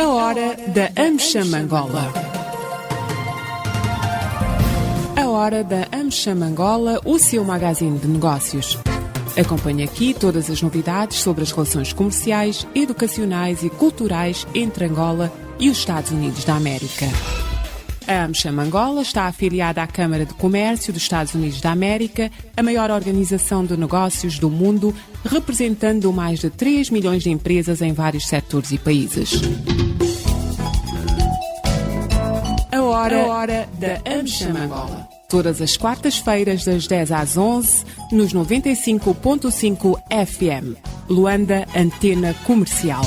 A hora da AmCham Angola. A hora da AmCham Angola, o seu magazine de negócios. Acompanhe aqui todas as novidades sobre as relações comerciais, educacionais e culturais entre Angola e os Estados Unidos da América. A AmCham Angola está afiliada à Câmara de Comércio dos Estados Unidos da América, a maior organização de negócios do mundo, representando mais de 3 milhões de empresas em vários setores e países. A hora da AmCham Angola. Todas as quartas-feiras, das 10 às 11, nos 95.5 FM. Luanda, Antena Comercial.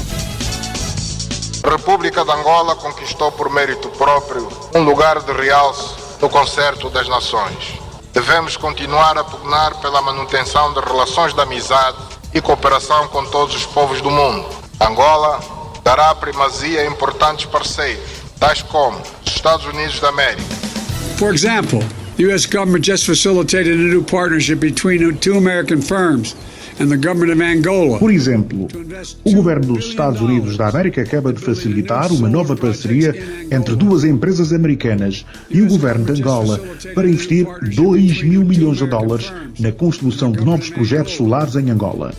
A República de Angola conquistou por mérito próprio um lugar de realce no concerto das nações. Devemos continuar a pugnar pela manutenção de relações de amizade e cooperação com todos os povos do mundo. Angola dará primazia a importantes parceiros, tais como os Estados Unidos da América. For example, the U.S. government just facilitated a new partnership between two American firms and the government of Angola. Por exemplo, o governo dos Estados Unidos da América acaba de facilitar uma nova parceria entre duas empresas americanas e o governo de Angola para investir 2 mil milhões de dólares na construção de novos projetos solares em Angola.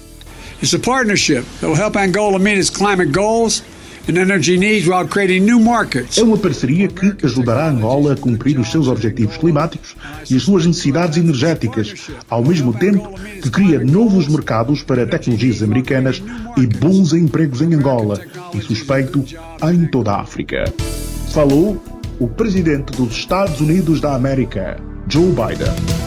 It's a partnership that will help Angola meet its climate goals and energy needs while creating new markets. É uma parceria que ajudará Angola a cumprir os seus objetivos climáticos e as suas necessidades energéticas, ao mesmo tempo que cria novos mercados para tecnologias americanas e bons empregos em Angola e, suspeito, em toda a África. Falou o presidente dos Estados Unidos da América, Joe Biden.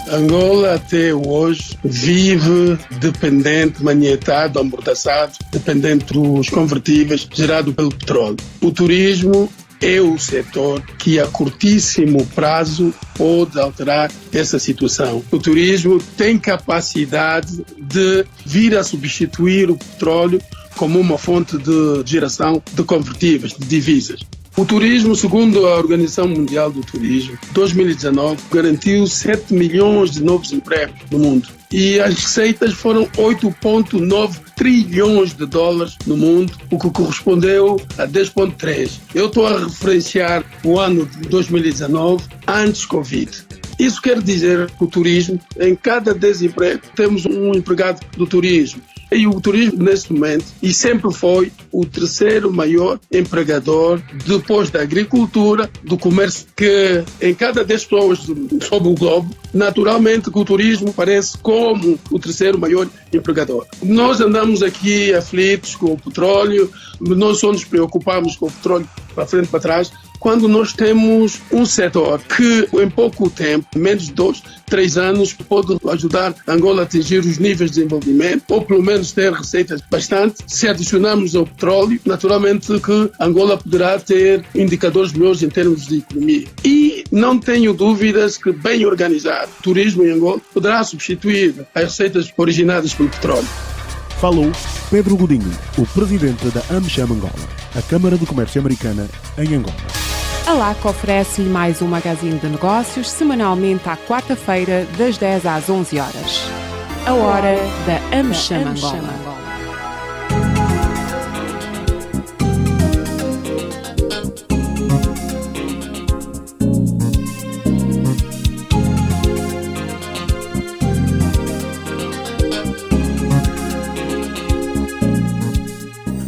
Angola até hoje vive dependente, manietado, amordaçado, dependente dos convertíveis gerados pelo petróleo. O turismo é o setor que a curtíssimo prazo pode alterar essa situação. O turismo tem capacidade de vir a substituir o petróleo como uma fonte de geração de convertíveis, de divisas. O turismo, segundo a Organização Mundial do Turismo, 2019 garantiu 7 milhões de novos empregos no mundo. E as receitas foram 8,9 trilhões de dólares no mundo, o que correspondeu a 10,3. Eu estou a referenciar o ano de 2019, antes Covid. Isso quer dizer que o turismo, em cada 10 empregos, temos um empregado do turismo. E o turismo, nesse momento, e sempre foi o terceiro maior empregador, depois da agricultura, do comércio, que em cada 10 pessoas sobre o globo, naturalmente que o turismo parece como o terceiro maior empregador. Nós andamos aqui aflitos com o petróleo, nós só nos preocupamos com o petróleo para frente e para trás, quando nós temos um setor que em pouco tempo, menos de 2, 3 anos, pode ajudar Angola a atingir os níveis de desenvolvimento, ou pelo menos ter receitas bastante. Se adicionarmos ao petróleo, naturalmente que Angola poderá ter indicadores melhores em termos de economia. E não tenho dúvidas que, bem organizado, o turismo em Angola poderá substituir as receitas originadas pelo petróleo. Falou Pedro Godinho, o presidente da AmCham Angola, a Câmara de Comércio Americana em Angola. A LAC oferece-lhe mais um magazine de negócios semanalmente à quarta-feira, das 10 às 11 horas. A hora da AmCham Angola.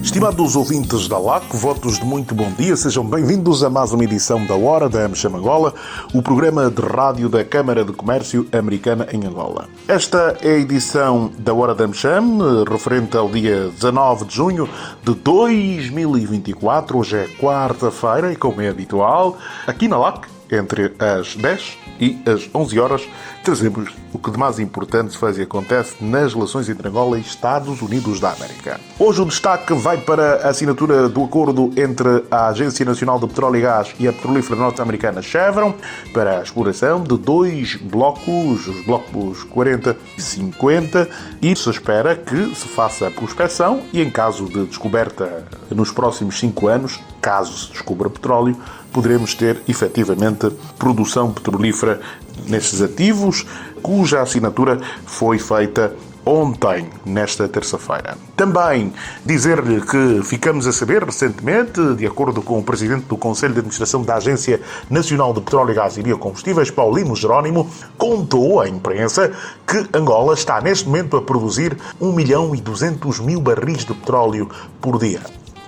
Estimados ouvintes da LAC, votos de muito bom dia, sejam bem-vindos a mais uma edição da Hora da AmCham Angola, o programa de rádio da Câmara de Comércio Americana em Angola. Esta é a edição da Hora da AmCham, referente ao dia 19 de junho de 2024, hoje é quarta-feira e, como é habitual, aqui na LAC, entre as 10 e as 11 horas, trazemos o que de mais importante se faz e acontece nas relações entre Angola e Estados Unidos da América. Hoje o destaque vai para a assinatura do acordo entre a Agência Nacional de Petróleo e Gás e a petrolífera norte-americana Chevron para a exploração de 2 blocos, os blocos 40 e 50, e se espera que se faça a prospecção e, em caso de descoberta nos próximos 5 anos, caso se descubra petróleo, poderemos ter efetivamente produção petrolífera nestes ativos, cuja assinatura foi feita ontem, nesta terça-feira. Também dizer-lhe que ficamos a saber recentemente, de acordo com o Presidente do Conselho de Administração da Agência Nacional de Petróleo, Gás e Biocombustíveis, Paulino Jerónimo, contou à imprensa que Angola está neste momento a produzir 1.200.000 barris de petróleo por dia.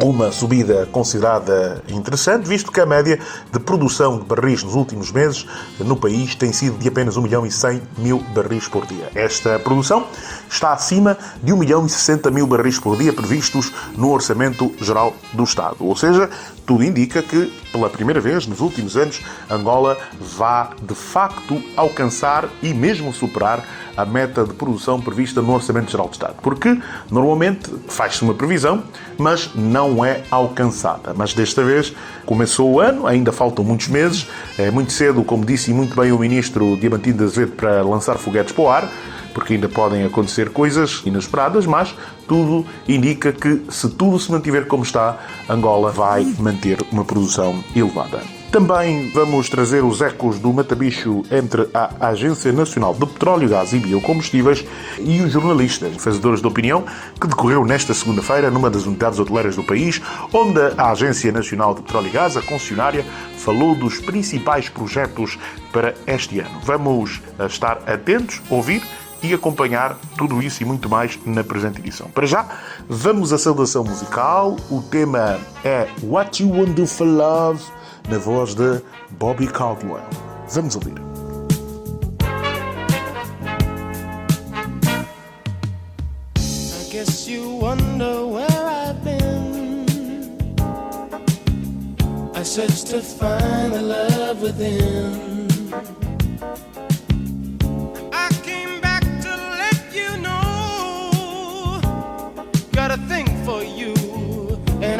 Uma subida considerada interessante, visto que a média de produção de barris nos últimos meses no país tem sido de apenas 1.100.000 barris por dia. Esta produção está acima de 1.060.000 barris por dia previstos no Orçamento Geral do Estado. Ou seja, tudo indica que, pela primeira vez nos últimos anos, Angola vai, de facto, alcançar e mesmo superar a meta de produção prevista no Orçamento Geral do Estado. Porque, normalmente, faz-se uma previsão, mas não é alcançada. Mas, desta vez, começou o ano, ainda faltam muitos meses. É muito cedo, como disse muito bem o Ministro Diamantino de Azevedo, para lançar foguetes para o ar, porque ainda podem acontecer coisas inesperadas, mas tudo indica que, se tudo se mantiver como está, Angola vai manter uma produção elevada. Também vamos trazer os ecos do matabicho entre a Agência Nacional de Petróleo, Gás e Biocombustíveis e os jornalistas, fazedores de opinião, que decorreu nesta segunda-feira numa das unidades hoteleiras do país, onde a Agência Nacional de Petróleo e Gás, a concessionária, falou dos principais projetos para este ano. Vamos estar atentos, ouvir e acompanhar tudo isso e muito mais na presente edição. Para já, vamos à saudação musical. O tema é What You Want Do For Love, na voz de Bobby Caldwell. Vamos ouvir. I guess you wonder where I've been. I searched to find the love within.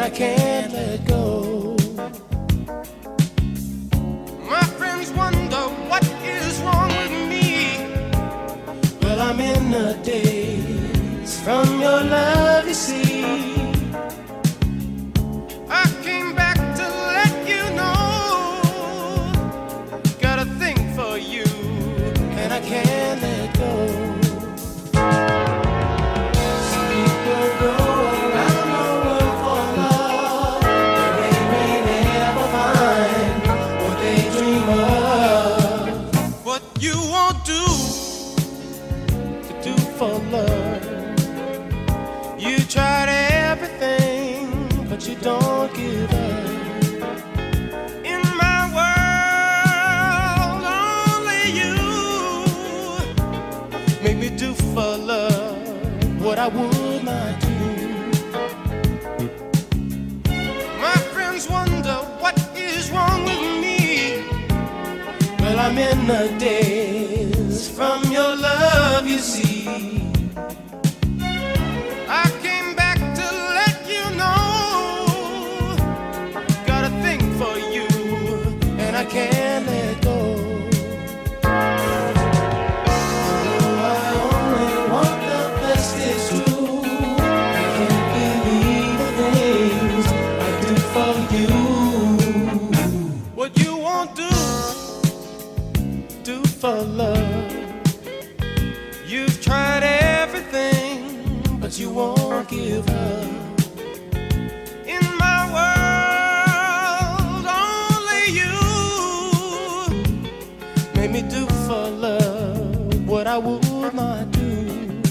I can't let go. My friends wonder what is wrong with me. Well, I'm in a daze from your love, you see. I came back to let you know. Got a thing for you, and I can't let go. For love, you tried everything, but you don't give up. In my world, only you make me do for love what I would not do. My friends wonder what is wrong with me. Well, I'm in a daze from your love, you see. I came back to let you know. Got a thing for you, and I can't let go. Oh, I only want the best, it's true. I can't believe the things I do for you. What you won't do for love. You've tried everything, but you won't give up. In my world, only you made me do for love what I would not do.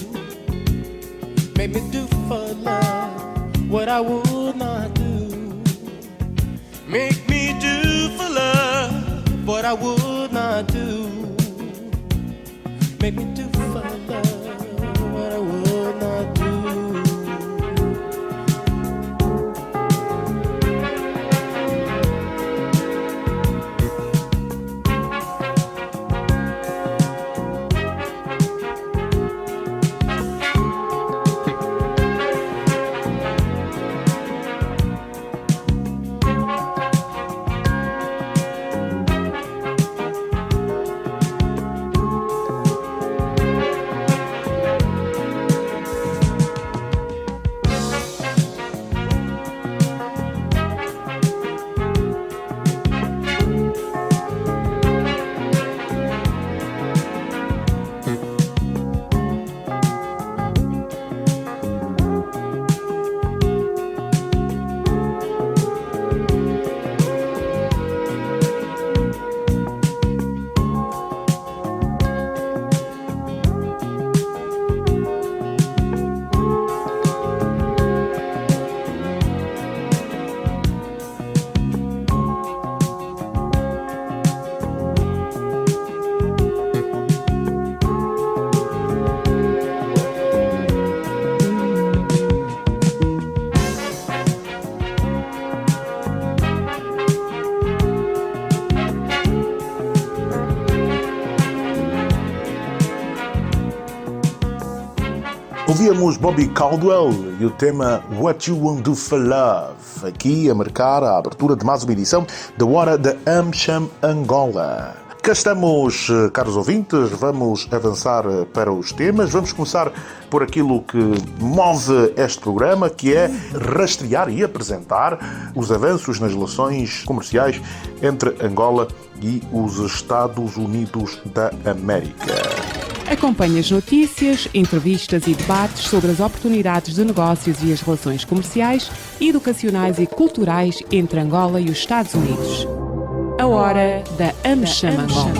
Made me do for love what I would not do. Make me do for love what I would not do. Make me do for love what I would not do. ouvimos Bobby Caldwell e o tema What You Want Do For Love, aqui a marcar a abertura de mais uma edição da Hora da AmCham Angola. Cá estamos, caros ouvintes, vamos avançar para os temas. Vamos começar por aquilo que move este programa, que é rastrear e apresentar os avanços nas relações comerciais entre Angola e os Estados Unidos da América. Acompanhe as notícias, entrevistas e debates sobre as oportunidades de negócios e as relações comerciais, educacionais e culturais entre Angola e os Estados Unidos. A Hora da AmCham Angola.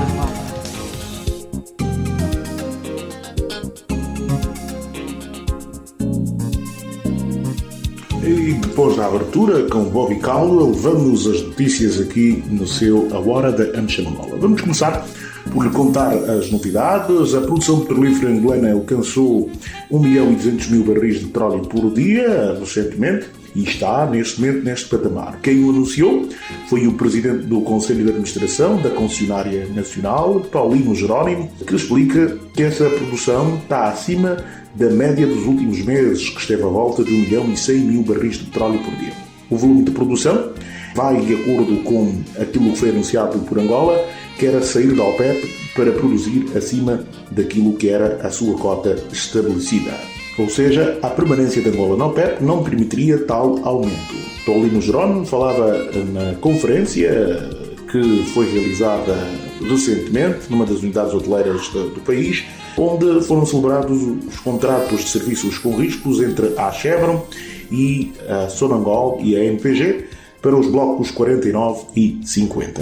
E depois da abertura com Bobby Caldwell, vamos às notícias aqui no seu A Hora da AmCham Angola. Vamos começar por lhe contar as novidades. A produção petrolífera angolana alcançou 1.200.000 barris de petróleo por dia recentemente e está neste momento neste patamar. Quem o anunciou foi o presidente do Conselho de Administração da Concessionária Nacional, Paulino Jerónimo, que explica que essa produção está acima da média dos últimos meses, que esteve à volta de 1.100.000 barris de petróleo por dia. O volume de produção vai de acordo com aquilo que foi anunciado por Angola, que era sair da OPEP para produzir acima daquilo que era a sua cota estabelecida. Ou seja, a permanência de Angola na OPEP não permitiria tal aumento. Paulino Jerónimo falava na conferência que foi realizada recentemente numa das unidades hoteleiras do país, onde foram celebrados os contratos de serviços com riscos entre a Chevron e a Sonangol e a MPG para os blocos 49 e 50.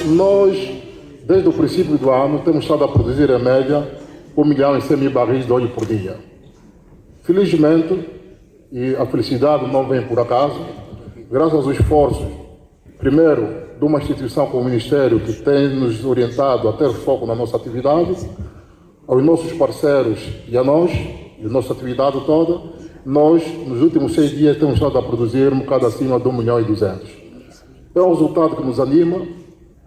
Nós, desde o princípio do ano, temos estado a produzir em média 1.100.000 barris de óleo por dia. Felizmente, e a felicidade não vem por acaso, graças aos esforços, primeiro, de uma instituição como o Ministério, que tem nos orientado a ter foco na nossa atividade, aos nossos parceiros e a nós, e a nossa atividade toda, nós, nos últimos 6 dias, temos estado a produzir um bocado acima de 1.200.000. É um resultado que nos anima.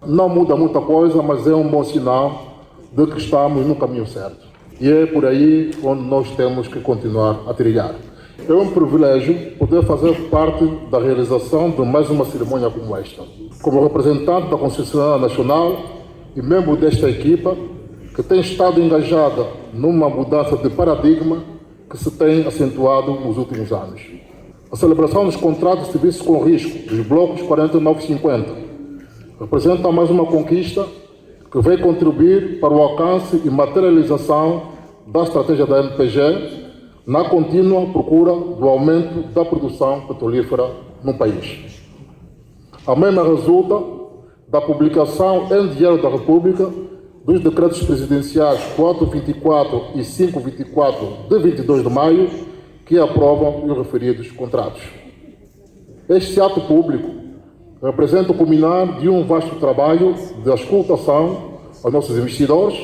Não muda muita coisa, mas é um bom sinal de que estamos no caminho certo. E é por aí onde nós temos que continuar a trilhar. É um privilégio poder fazer parte da realização de mais uma cerimônia como esta. Como representante da Concessionária Nacional e membro desta equipa, que tem estado engajada numa mudança de paradigma que se tem acentuado nos últimos anos. A celebração dos contratos de serviços com risco dos blocos 49 e 50 representa mais uma conquista que vai contribuir para o alcance e materialização da estratégia da MPG na contínua procura do aumento da produção petrolífera no país. A mesma resulta da publicação em Diário da República dos decretos presidenciais 424 e 524 de 22 de maio, que aprovam os referidos contratos. Este ato público representa o culminar de um vasto trabalho de auscultação aos nossos investidores,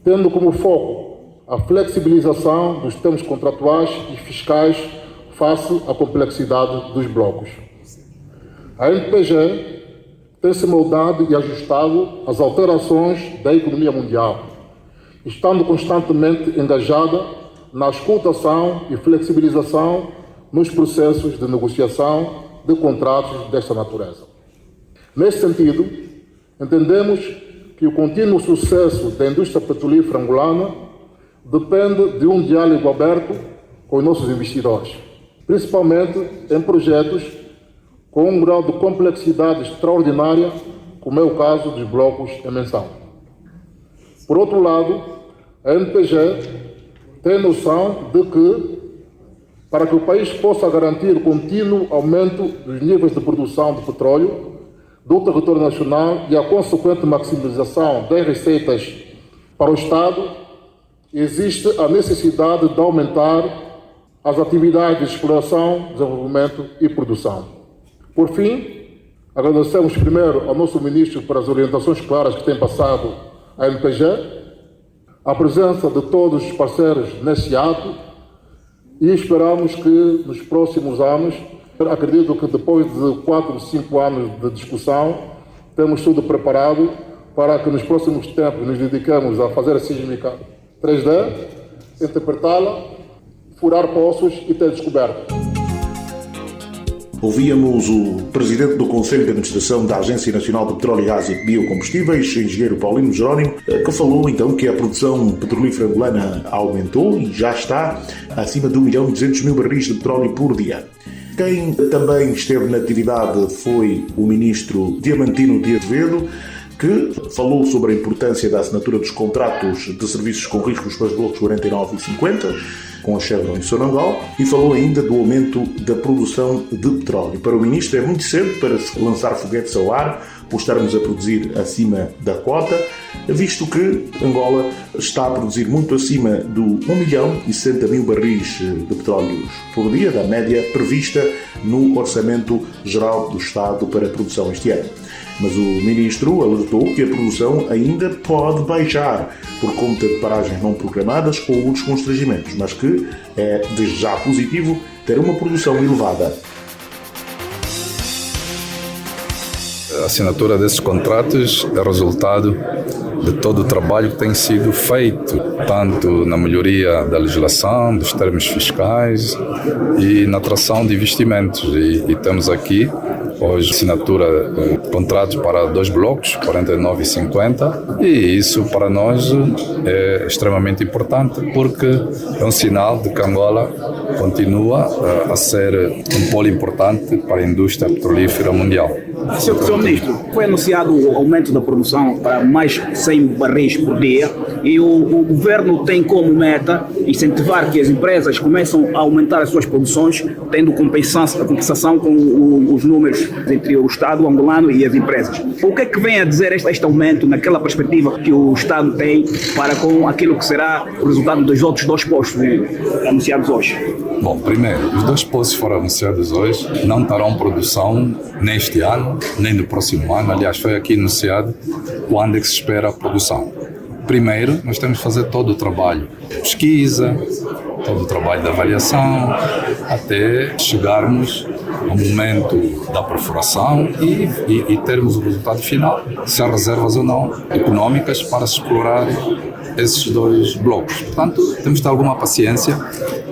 tendo como foco a flexibilização dos termos contratuais e fiscais face à complexidade dos blocos. A MPG tem se moldado e ajustado às alterações da economia mundial, estando constantemente engajada na auscultação e flexibilização nos processos de negociação de contratos desta natureza. Nesse sentido, entendemos que o contínuo sucesso da indústria petrolífera angolana depende de um diálogo aberto com os nossos investidores, principalmente em projetos com um grau de complexidade extraordinária, como é o caso dos blocos em menção. Por outro lado, a MPG tem noção de que, para que o país possa garantir o contínuo aumento dos níveis de produção de petróleo do território nacional e a consequente maximização das receitas para o Estado, existe a necessidade de aumentar as atividades de exploração, desenvolvimento e produção. Por fim, agradecemos primeiro ao nosso Ministro por as orientações claras que tem passado à MPG, a presença de todos os parceiros nesse ato, e esperamos que nos próximos anos, acredito que depois de 4 ou 5 anos de discussão, temos tudo preparado para que nos próximos tempos nos dediquemos a fazer a sísmica 3D, interpretá-la, furar poços e ter descoberta. Ouvíamos o presidente do Conselho de Administração da Agência Nacional de Petróleo, Gás e Biocombustíveis, engenheiro Paulino Jerónimo, que falou então que a produção petrolífera angolana aumentou e já está acima de 1.200.000 barris de petróleo por dia. Quem também esteve na atividade foi o ministro Diamantino de Azevedo, que falou sobre a importância da assinatura dos contratos de serviços com riscos para os blocos 49 e 50, com a Chevron e Sonangol, e falou ainda do aumento da produção de petróleo. Para o ministro é muito cedo para se lançar foguetes ao ar, por estarmos a produzir acima da cota, visto que Angola está a produzir muito acima do 1.060.000 barris de petróleo por dia, da média prevista no Orçamento Geral do Estado para a produção este ano. Mas o ministro alertou que a produção ainda pode baixar por conta de paragens não programadas ou outros constrangimentos, mas que é desde já positivo ter uma produção elevada. A assinatura desses contratos é resultado de todo o trabalho que tem sido feito, tanto na melhoria da legislação, dos termos fiscais e na atração de investimentos. E temos aqui hoje assinatura de contratos para 2 blocos, 49 e 50, e isso para nós é extremamente importante porque é um sinal de que Angola continua a ser um polo importante para a indústria petrolífera mundial. Sr. Ministro, foi anunciado o aumento da produção para mais 100 barris por dia e o governo tem como meta incentivar que as empresas começem a aumentar as suas produções, tendo compensação com os números entre o Estado angolano e as empresas. O que é que vem a dizer este aumento naquela perspectiva que o Estado tem para com aquilo que será o resultado dos outros 2 postos anunciados hoje? Bom, primeiro, os 2 postos foram anunciados hoje não terão produção neste ano, nem no próximo ano. Aliás, foi aqui anunciado quando é que se espera a produção. Primeiro, nós temos que fazer todo o trabalho de pesquisa, todo o trabalho de avaliação, até chegarmos ao momento da perfuração e termos o resultado final, se há reservas ou não económicas para se explorar esses 2 blocos. Portanto, temos de ter alguma paciência.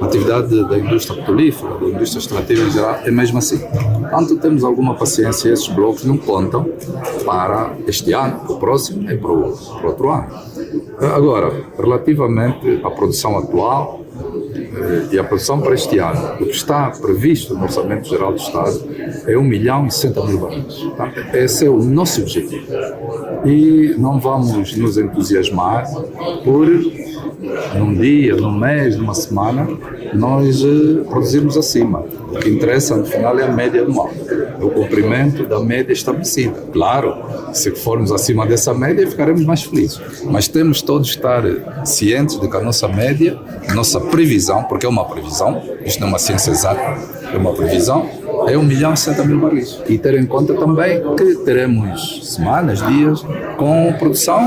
A atividade da indústria petrolífera, da indústria extrativa em geral, é mesmo assim. Portanto, temos alguma paciência. Esses blocos não contam para este ano, para o próximo e para o outro ano. Agora, relativamente à produção atual e à produção para este ano, o que está previsto no Orçamento Geral do Estado é 1.060.000 barris. Portanto, esse é o nosso objetivo. E não vamos nos entusiasmar por num dia, num mês, numa semana, nós produzimos acima. O que interessa, no final, é a média anual, é o cumprimento da média estabelecida. Claro, se formos acima dessa média, ficaremos mais felizes. Mas temos todos de estar cientes de que a nossa média, a nossa previsão, porque é uma previsão, isto não é uma ciência exata, é uma previsão, é 1.060.000 barris. E ter em conta também que teremos semanas, dias, com produção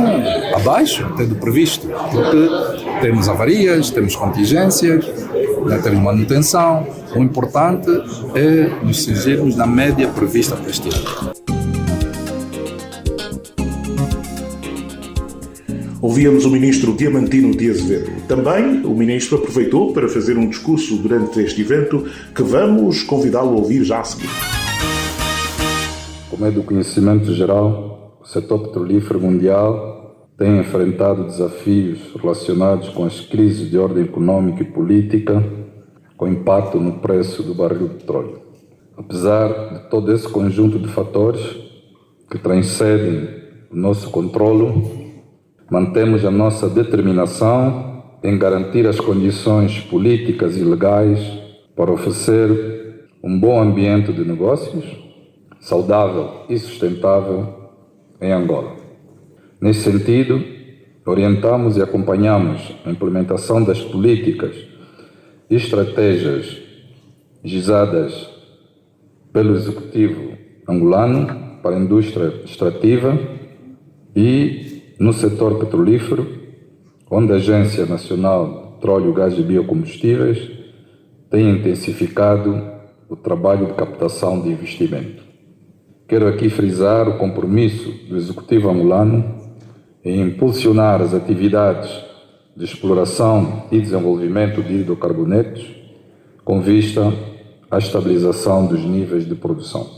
abaixo do previsto, porque temos avarias, temos contingências, temos manutenção. O importante é nos cingirmos na média prevista para este ano. Ouvíamos o ministro Diamantino de Azevedo. Também o ministro aproveitou para fazer um discurso durante este evento que vamos convidá-lo a ouvir já a seguir. Como é do conhecimento geral, o setor petrolífero mundial tem enfrentado desafios relacionados com as crises de ordem econômica e política, com impacto no preço do barril de petróleo. Apesar de todo esse conjunto de fatores que transcendem o nosso controlo, mantemos a nossa determinação em garantir as condições políticas e legais para oferecer um bom ambiente de negócios, saudável e sustentável em Angola. Nesse sentido, orientamos e acompanhamos a implementação das políticas e estratégias gizadas pelo Executivo angolano para a indústria extrativa e no setor petrolífero, onde a Agência Nacional de Petróleo, Gás e Biocombustíveis tem intensificado o trabalho de captação de investimento. Quero aqui frisar o compromisso do Executivo angolano em impulsionar as atividades de exploração e desenvolvimento de hidrocarbonetos com vista à estabilização dos níveis de produção.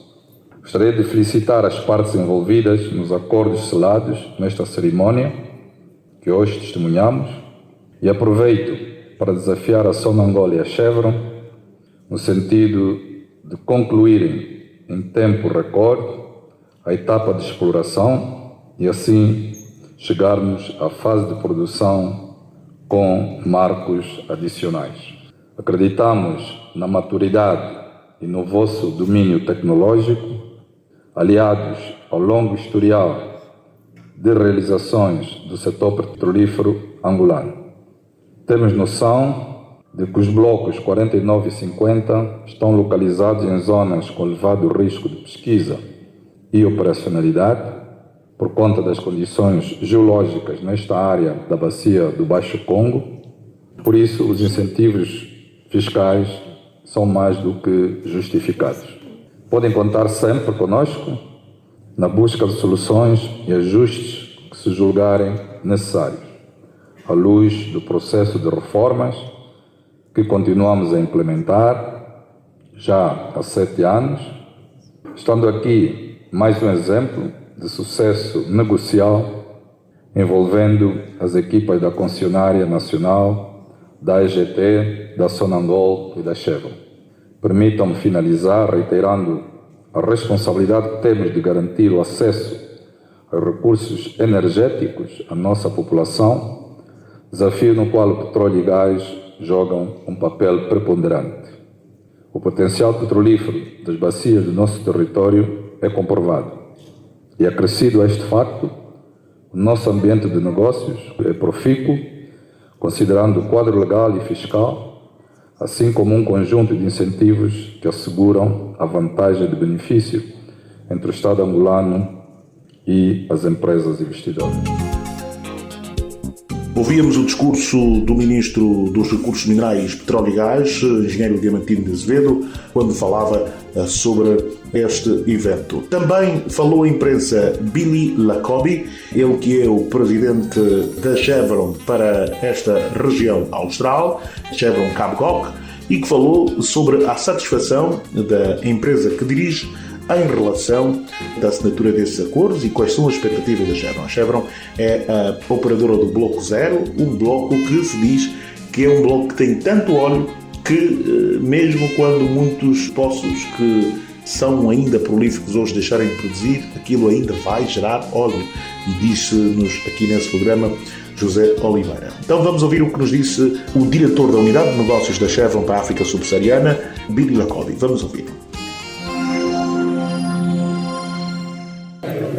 Gostaria de felicitar as partes envolvidas nos acordos selados nesta cerimónia que hoje testemunhamos e aproveito para desafiar a Sonangol e a Chevron no sentido de concluírem em tempo recorde a etapa de exploração e assim chegarmos à fase de produção com marcos adicionais. Acreditamos na maturidade e no vosso domínio tecnológico, aliados ao longo historial de realizações do setor petrolífero angolano. Temos noção de que os blocos 49 e 50 estão localizados em zonas com elevado risco de pesquisa e operacionalidade, por conta das condições geológicas nesta área da bacia do Baixo Congo. Por isso, os incentivos fiscais são mais do que justificados. Podem contar sempre conosco na busca de soluções e ajustes que se julgarem necessários, à luz do processo de reformas que continuamos a implementar já há 7 anos, estando aqui mais um exemplo de sucesso negocial envolvendo as equipas da concessionária nacional, da EGT, da Sonangol e da Chevron. Permitam-me finalizar reiterando a responsabilidade que temos de garantir o acesso aos recursos energéticos à nossa população, desafio no qual o petróleo e gás jogam um papel preponderante. O potencial petrolífero das bacias do nosso território é comprovado e, acrescido a este facto, o nosso ambiente de negócios é profícuo, considerando o quadro legal e fiscal, assim como um conjunto de incentivos que asseguram a vantagem de benefício entre o Estado angolano e as empresas investidoras. Ouvíamos o discurso do Ministro dos Recursos Minerais, Petróleo e Gás, Engenheiro Diamantino de Azevedo, quando falava sobre este evento. Também falou à imprensa Billy Lacobi, ele que é o presidente da Chevron para esta região austral, Chevron Cabcock, e que falou sobre a satisfação da empresa que dirige em relação da assinatura desses acordos e quais são as expectativas da Chevron. A Chevron é a operadora do Bloco Zero, um bloco que se diz que é um bloco que tem tanto óleo que, mesmo quando muitos poços que são ainda prolíficos hoje deixarem de produzir, aquilo ainda vai gerar óleo. E disse-nos aqui nesse programa José Oliveira. Então vamos ouvir o que nos disse o diretor da Unidade de Negócios da Chevron para a África Subsaariana, Billy Lacobi. Vamos ouvir.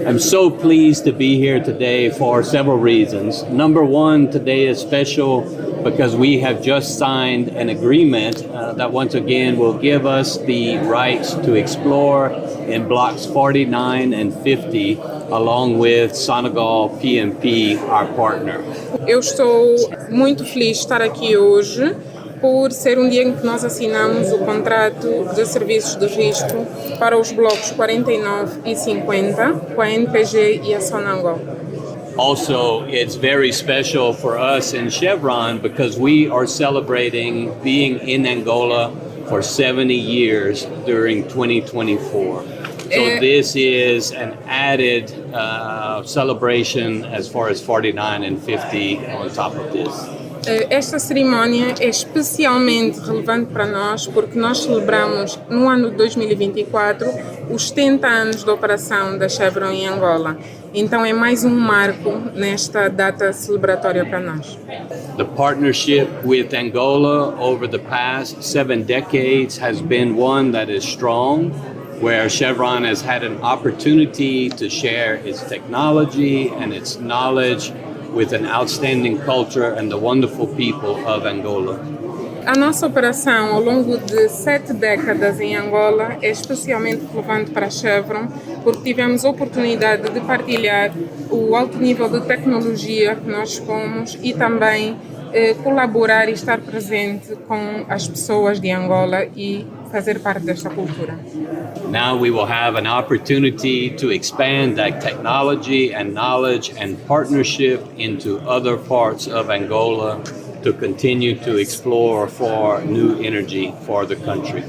I'm so pleased to be here today for several reasons. Number one, today is special because we have just signed an agreement that once again will give us the rights to explore in blocks 49 and 50 along with Sonangol PMP, our partner. Eu estou muito feliz de estar aqui hoje por ser um dia em que nós assinamos o contrato de serviços de risco para os blocos 49 e 50 com a NPG e a Sonangol. Also, it's very special for us in Chevron because we are celebrating being in Angola for 70 years during 2024. So this is an added celebration as far as 49 and 50 on top of this. Esta cerimónia é especialmente relevante para nós porque nós celebramos no ano de 2024 os 70 anos de operação da Chevron em Angola. Então é mais um marco nesta data celebratória para nós. The partnership with Angola over the past 7 decades has been one that is strong, where Chevron has had an opportunity to share its technology and its knowledge with an outstanding culture and the wonderful people of Angola. A nossa operação ao longo de 7 décadas em Angola é especialmente relevante para a Chevron porque tivemos a oportunidade de partilhar o alto nível de tecnologia que nós dispomos e também colaborar e estar presente com as pessoas de Angola e fazer parte desta cultura. Now we will have an opportunity to expand that technology and knowledge and partnership into other parts of Angola to continue to explore for new energy for the country.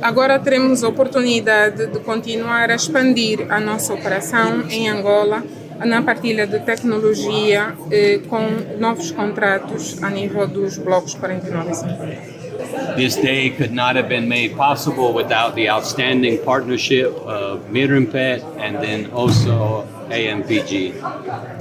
Agora teremos a oportunidade de continuar a expandir a nossa operação em Angola na partilha de tecnologia com novos contratos a nível dos blocos 49 e 50. This day could not have been made possible without the outstanding partnership of Mirimpet and then also AMPG.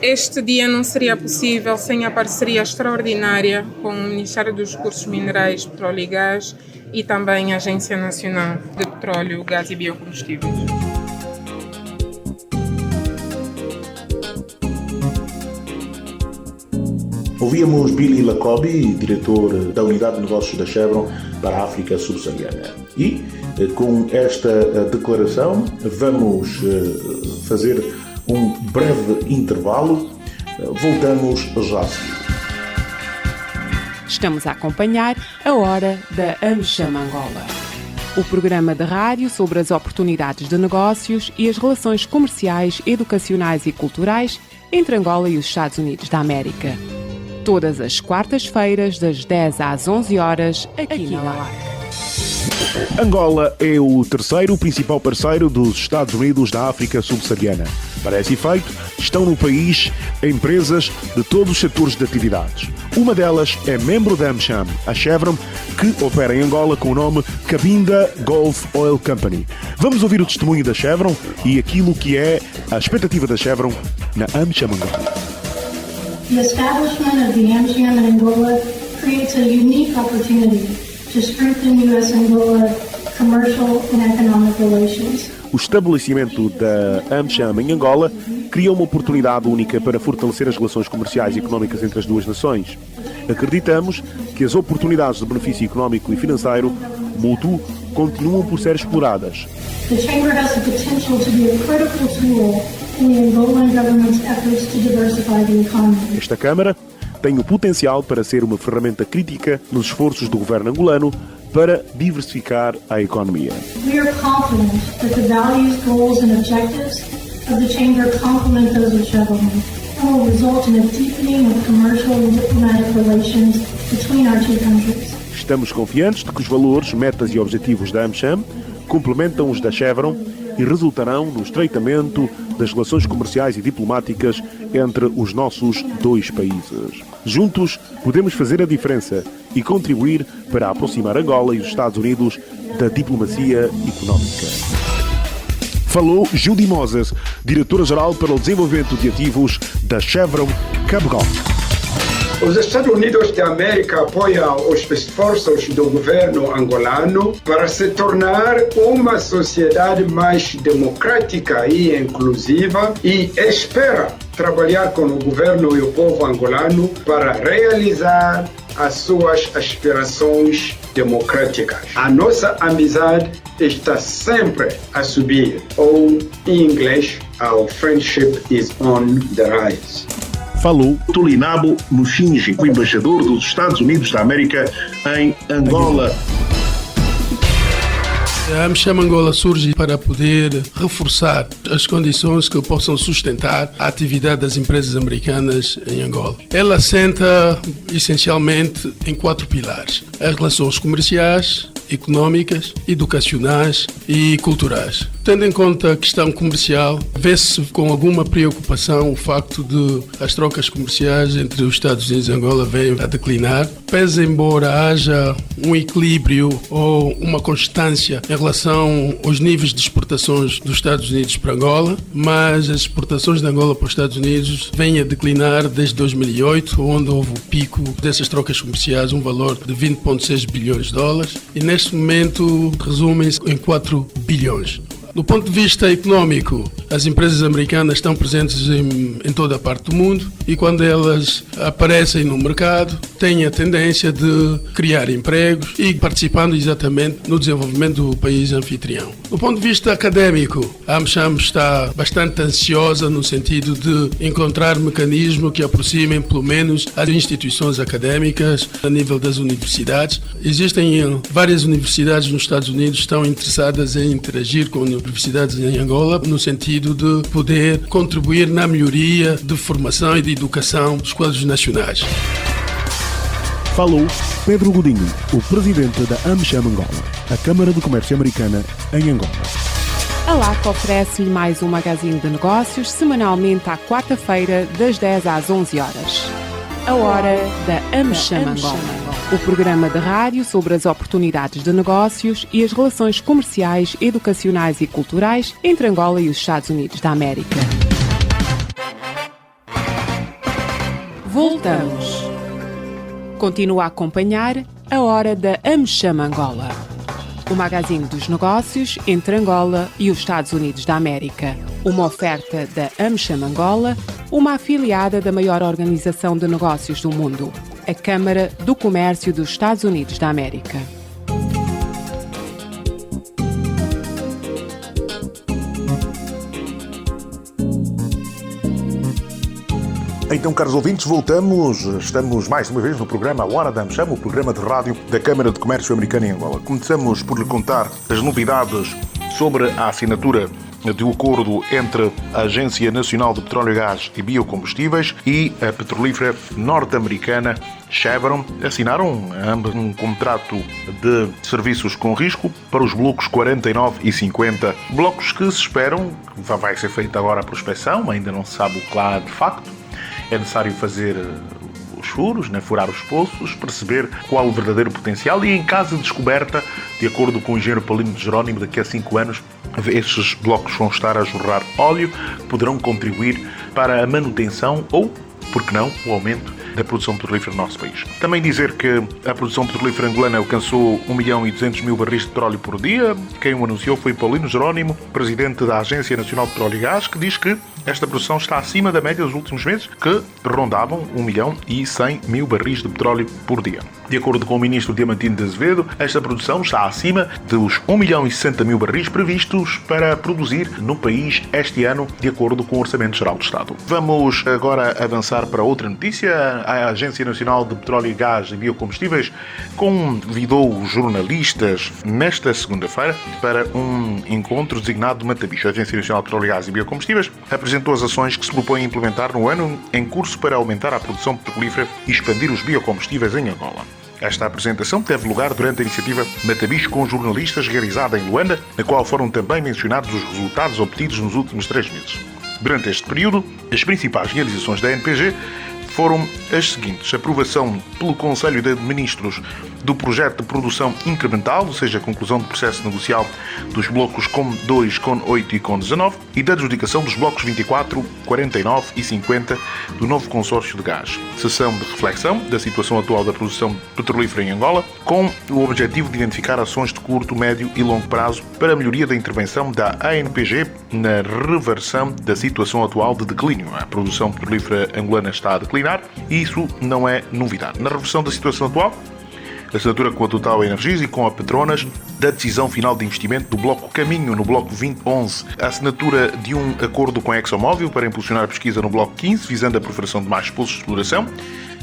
Este dia não seria possível sem a parceria extraordinária com o Ministério dos Recursos Minerais, Petróleo e Gás e também a Agência Nacional de Petróleo, Gás e Biocombustíveis. Ouvíamos Billy Lacobi, diretor da Unidade de Negócios da Chevron para a África Subsaariana. E, com esta declaração, vamos fazer um breve intervalo. Voltamos já a seguir. Estamos a acompanhar a Hora da AmCham Angola, o programa de rádio sobre as oportunidades de negócios e as relações comerciais, educacionais e culturais entre Angola e os Estados Unidos da América. Todas as quartas-feiras, das 10 às 11 horas, aqui na LAC. Angola é o terceiro principal parceiro dos Estados Unidos da África Subsaariana. Para esse efeito, estão no país empresas de todos os setores de atividades. Uma delas é membro da AmCham, a Chevron, que opera em Angola com o nome Cabinda Gulf Oil Company. Vamos ouvir o testemunho da Chevron e aquilo que é a expectativa da Chevron na AmCham Angola. The establishment of the AmCham in Angola creates a unique opportunity to strengthen U.S.-Angola commercial and economic relations. O estabelecimento da AmCham em Angola cria uma oportunidade única para fortalecer as relações comerciais e económicas entre as duas nações. Acreditamos que as oportunidades de benefício económico e financeiro mútuo continuam por ser exploradas. The Chamber has the potential to be a critical tool in the Angolan government's efforts to diversify the economy. Esta Câmara tem o potencial para ser uma ferramenta crítica nos esforços do governo angolano para diversificar a economia. We are confident that the values, goals and objectives of the Chamber complement those of Chevron and will result in a deepening of commercial and diplomatic relations between our two countries. Estamos confiantes de que os valores, metas e objetivos da AmCham complementam os da Chevron e resultarão no estreitamento das relações comerciais e diplomáticas entre os nossos dois países. Juntos, podemos fazer a diferença e contribuir para aproximar Angola e os Estados Unidos da diplomacia económica. Falou Judy Moses, diretora-geral para o desenvolvimento de ativos da Chevron Cabral. Os Estados Unidos da América apoiam os esforços do governo angolano para se tornar uma sociedade mais democrática e inclusiva e espera trabalhar com o governo e o povo angolano para realizar as suas aspirações democráticas. A nossa amizade está sempre a subir, ou em inglês, our friendship is on the rise. Falou Tulinabo Mushinji, o embaixador dos Estados Unidos da América em Angola. A AmCham Angola surge para poder reforçar as condições que possam sustentar a atividade das empresas americanas em Angola. Ela assenta essencialmente em 4 pilares: as relações comerciais, económicas, educacionais e culturais. Tendo em conta a questão comercial, vê-se com alguma preocupação o facto de as trocas comerciais entre os Estados Unidos e Angola venham a declinar, pese embora haja um equilíbrio ou uma constância em relação aos níveis de exportações dos Estados Unidos para Angola, mas as exportações de Angola para os Estados Unidos vêm a declinar desde 2008, onde houve o pico dessas trocas comerciais, um valor de 20,6 bilhões de dólares, e neste momento resumem-se em 4 bilhões. Do ponto de vista económico, as empresas americanas estão presentes em toda a parte do mundo e quando elas aparecem no mercado, têm a tendência de criar empregos e participando exatamente no desenvolvimento do país anfitrião. Do ponto de vista académico, a AmCham está bastante ansiosa no sentido de encontrar mecanismos que aproximem pelo menos as instituições académicas a nível das universidades. Existem várias universidades nos Estados Unidos que estão interessadas em interagir com universidades em Angola no sentido de poder contribuir na melhoria de formação e de educação dos quadros nacionais. Falou Pedro Godinho, o presidente da AmCham Angola, a Câmara de Comércio Americana em Angola. A LAC oferece-lhe mais um magazine de negócios semanalmente à quarta-feira, das 10 às 11 horas. A Hora da AmCham Angola, o programa de rádio sobre as oportunidades de negócios e as relações comerciais, educacionais e culturais entre Angola e os Estados Unidos da América. Voltamos. Continua a acompanhar a Hora da AmCham Angola, o magazine dos negócios entre Angola e os Estados Unidos da América. Uma oferta da AmCham Angola, uma afiliada da maior organização de negócios do mundo, a Câmara do Comércio dos Estados Unidos da América. Então, caros ouvintes, voltamos. Estamos mais uma vez no programa A Hora da AmCham, o programa de rádio da Câmara de Comércio Americana em Angola. Começamos por lhe contar as novidades sobre a assinatura do acordo entre a Agência Nacional de Petróleo e Gás e Biocombustíveis e a petrolífera norte-americana Chevron. Assinaram ambos um contrato de serviços com risco para os blocos 49 e 50. Blocos que se esperam, vai ser feita agora a prospecção, ainda não se sabe o que lá de facto. É necessário fazer os furos, furar os poços, perceber qual o verdadeiro potencial e, em caso de descoberta, de acordo com o engenheiro Paulino de Jerónimo, daqui a 5 anos, estes blocos vão estar a jorrar óleo que poderão contribuir para a manutenção ou, por que não, o aumento da produção petrolífera no nosso país. Também dizer que a produção petrolífera angolana alcançou 1.200.000 barris de petróleo por dia. Quem o anunciou foi Paulino Jerónimo, presidente da Agência Nacional de Petróleo e Gás, que diz que esta produção está acima da média dos últimos meses, que rondavam 1.100.000 barris de petróleo por dia. De acordo com o ministro Diamantino de Azevedo, esta produção está acima dos 1.060.000 barris previstos para produzir no país este ano, de acordo com o Orçamento Geral do Estado. Vamos agora avançar para outra notícia. A Agência Nacional de Petróleo e Gás e Biocombustíveis convidou os jornalistas nesta segunda-feira para um encontro designado de Matabicho. A Agência Nacional de Petróleo e Gás e Biocombustíveis apresentou as ações que se propõe implementar no ano em curso para aumentar a produção petrolífera e expandir os biocombustíveis em Angola. Esta apresentação teve lugar durante a iniciativa Matabicho com jornalistas realizada em Luanda, na qual foram também mencionados os resultados obtidos nos últimos 3 meses. Durante este período, as principais realizações da ANPG foram as seguintes: aprovação pelo Conselho de Ministros do projeto de produção incremental, ou seja, a conclusão do processo negocial dos blocos COM 2, COM 8 e COM 19, e da adjudicação dos blocos 24, 49 e 50 do novo consórcio de gás. Sessão de reflexão da situação atual da produção petrolífera em Angola, com o objetivo de identificar ações de curto, médio e longo prazo para a melhoria da intervenção da ANPG na reversão da situação atual de declínio. A produção petrolífera angolana está a declinar e isso não é novidade. Na reversão da situação atual, a assinatura com a Total Energies e com a Petronas da decisão final de investimento do Bloco Caminho no Bloco 2011, a assinatura de um acordo com a ExxonMobil para impulsionar a pesquisa no Bloco 15, visando a perfuração de mais poços de exploração,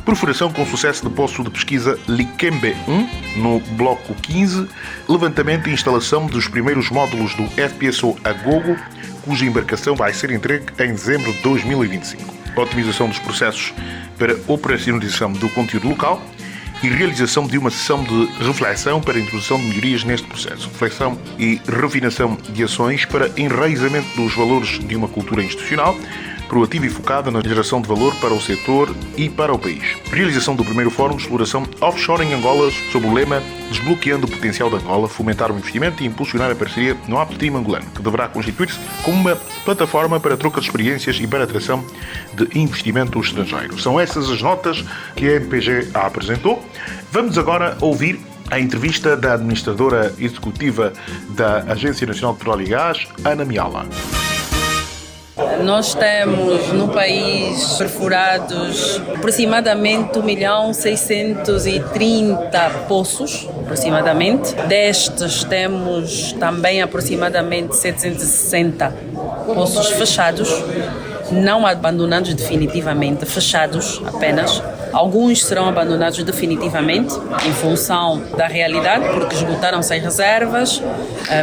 perfuração com sucesso de poço de pesquisa Likembe 1 no Bloco 15, levantamento e instalação dos primeiros módulos do FPSO Agogo, cuja embarcação vai ser entregue em dezembro de 2025. A otimização dos processos para operacionalização do conteúdo local e realização de uma sessão de reflexão para a introdução de melhorias neste processo. Reflexão e refinação de ações para enraizamento dos valores de uma cultura institucional, proativa e focada na geração de valor para o setor e para o país. Realização do primeiro Fórum de Exploração Offshore em Angola, sob o lema Desbloqueando o Potencial de Angola, fomentar o investimento e impulsionar a parceria no Apto Team angolano, que deverá constituir-se como uma plataforma para troca de experiências e para a atração de investimento estrangeiro. São essas as notas que a ANPG apresentou. Vamos agora ouvir a entrevista da administradora executiva da Agência Nacional de Petróleo e Gás, Ana Miala. Nós temos no país perfurados aproximadamente 1.630.000 poços, aproximadamente. Destes temos também aproximadamente 760 poços fechados, não abandonados definitivamente, fechados apenas. Alguns serão abandonados definitivamente em função da realidade, porque esgotaram-se as reservas,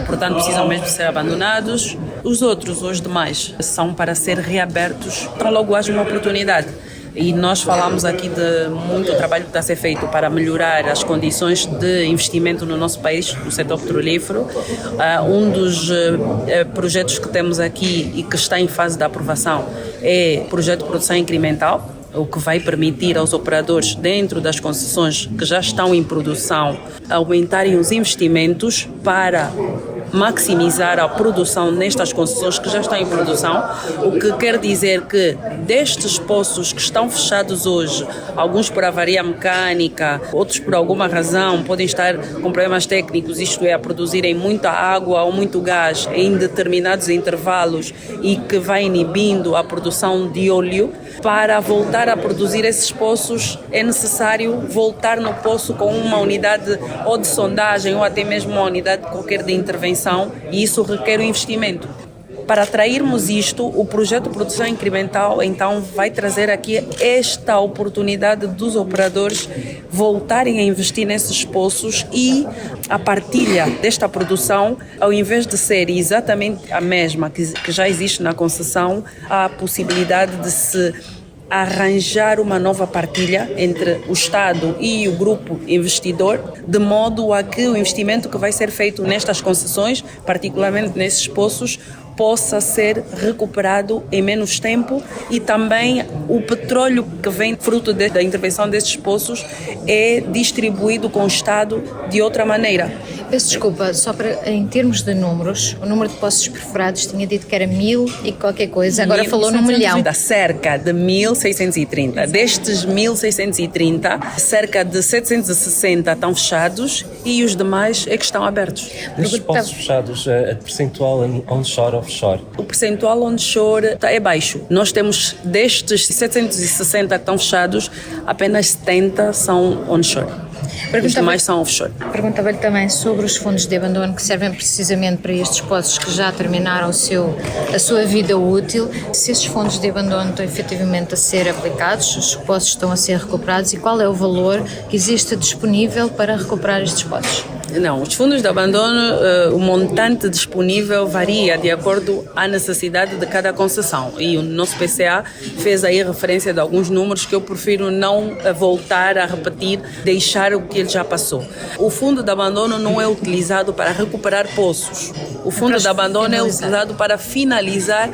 portanto precisam mesmo ser abandonados. Os outros, os demais, são para ser reabertos, então logo haja uma oportunidade. E nós falamos aqui de muito trabalho que está a ser feito para melhorar as condições de investimento no nosso país, no setor petrolífero. Um dos projetos que temos aqui e que está em fase de aprovação é o projeto de produção incremental, o que vai permitir aos operadores, dentro das concessões que já estão em produção, aumentarem os investimentos para maximizar a produção nestas concessões que já estão em produção, o que quer dizer que destes poços que estão fechados hoje, alguns por avaria mecânica, outros por alguma razão podem estar com problemas técnicos, isto é, a produzirem muita água ou muito gás em determinados intervalos e que vai inibindo a produção de óleo. Para voltar a produzir esses poços é necessário voltar no poço com uma unidade ou de sondagem ou até mesmo uma unidade qualquer de intervenção, e isso requer um investimento. Para atrairmos isto, o projeto de produção incremental então vai trazer aqui esta oportunidade dos operadores voltarem a investir nesses poços, e a partilha desta produção, ao invés de ser exatamente a mesma que já existe na concessão, há a possibilidade de se arranjar uma nova partilha entre o Estado e o grupo investidor, de modo a que o investimento que vai ser feito nestas concessões, particularmente nesses poços, possa ser recuperado em menos tempo, e também o petróleo que vem fruto da intervenção desses poços é distribuído com o Estado de outra maneira. Peço desculpa, só para, em termos de números, o número de poços perfurados tinha dito que era 1.000 e qualquer coisa, agora falou num milhão. Cerca de 1.630. Destes 1.630, cerca de 760 estão fechados e os demais é que estão abertos. Destes poços fechados, a percentual onshore ou offshore? O percentual onshore é baixo. Nós temos, destes 760 que estão fechados, apenas 70 são onshore. Os demais são offshore. Perguntava-lhe também sobre os fundos de abandono que servem precisamente para estes poços que já terminaram a sua vida útil. Se esses fundos de abandono estão efetivamente a ser aplicados, os poços estão a ser recuperados, e qual é o valor que existe disponível para recuperar estes poços? Não, os fundos de abandono, o montante disponível varia de acordo à necessidade de cada concessão, e o nosso PCA fez aí referência de alguns números que eu prefiro não voltar a repetir, deixar o que ele já passou. O fundo de abandono não é utilizado para recuperar poços, o fundo de abandono é utilizado para finalizar